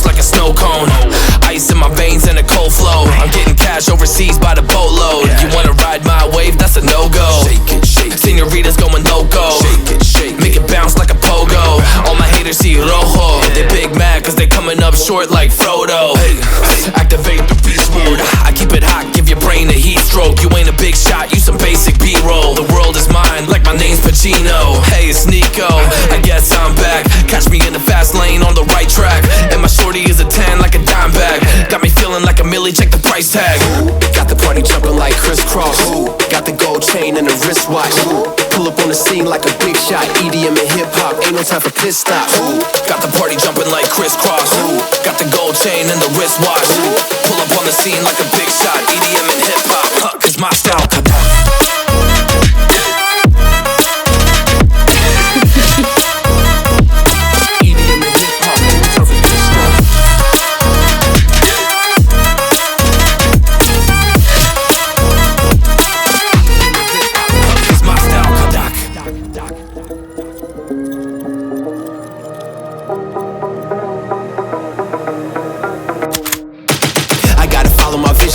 burst like a snow cone. Ice in my veins and a cold flow. I'm getting cash overseas by the boatload. You wanna ride my wave? That's a no-go. Senoritas going loco. Make it bounce like a pogo. All my haters see rojo. They big mad cause they coming up short like Frodo. Activate the beast mode. I keep it hot, give your brain a heat stroke. You ain't a big shot, you some basic B-roll. The world is mine like my name's Pacino. Hey, it's Nico, I guess I'm back. Catch me in the fast lane on the right track. And my shorty is a 10 like a dime bag. Got me feeling like a millie, check the price tag. Got the party jumping like crisscross. Got the gold chain and the wristwatch. Pull up on the scene like a big shot. EDM and hip-hop, ain't no time for pit stops. Got the party jumping like crisscross. Got the gold chain and the wristwatch. Pull up on the scene like a big shot. EDM and hip-hop, cause my style.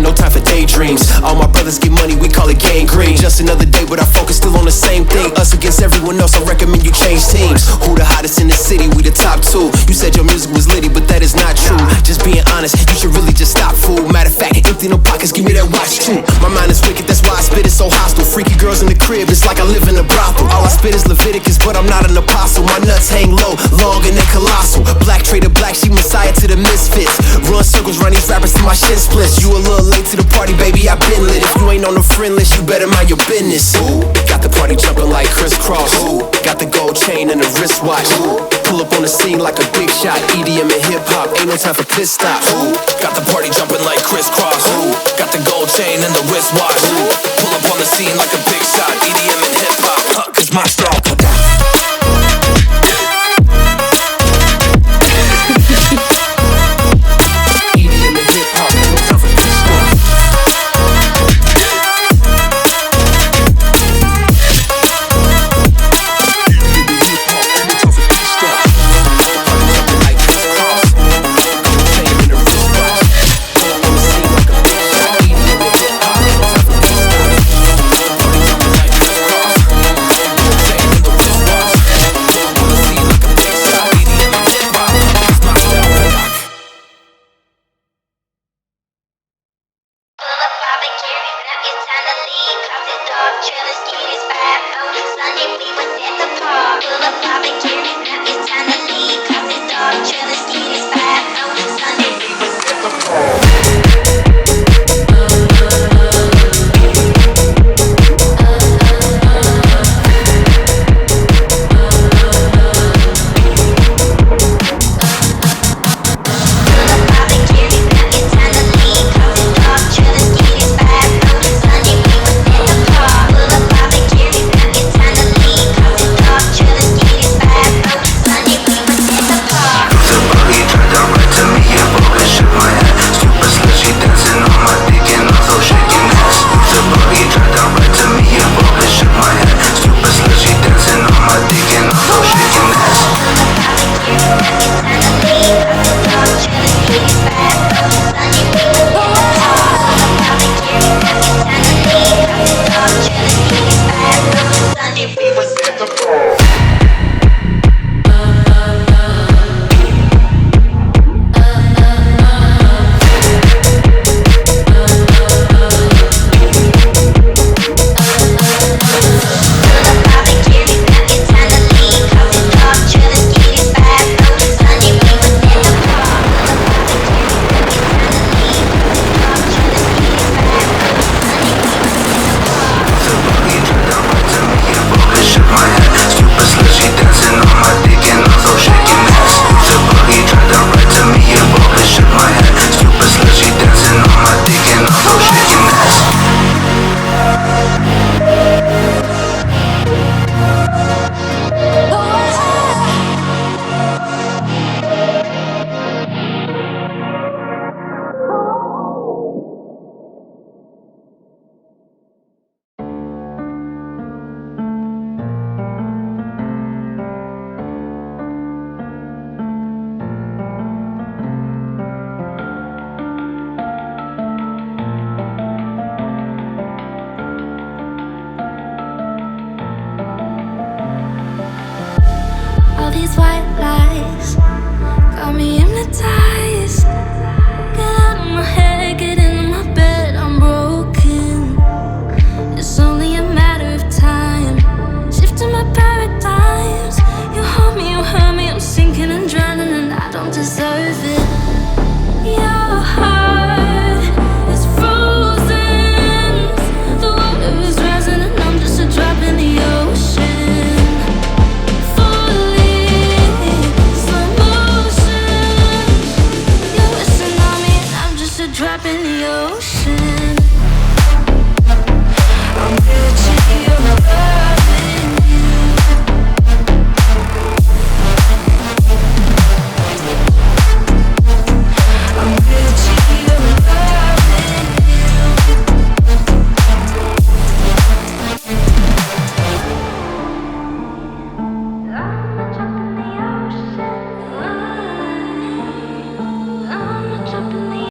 No time for daydreams. All my brothers get money, we call it gangrene. Just another day, but our focus still on the same thing. Us against everyone else, I recommend you change teams. Who the hottest in the city? We the top two. You said your music was litty, but that is not true. Just being honest, you should really just stop, fool. Matter of fact, empty no pockets, give me that watch too. My mind is wicked, that's why I spit it so hostile. Freaky girls in the crib, it's like I live in a brothel. All I spit is Leviticus, but I'm not an apostle. My nuts hang low, long and they colossal. Black trader black, she messiah to the misfits. Run circles, run these rappers till my shit splits. You a little late to the party, baby, I been lit. If you ain't on the friend list, you better mind your business. Got the party jumping like crisscross. Got the gold chain and the wristwatch. Pull up on the scene like a big shot. EDM and hip-hop, ain't no time for pit stops. Got the party jumping like crisscross. Got the gold chain and the wristwatch. Pull up on the scene like a big shot. EDM and hip-hop, cause my style. drop in the ocean.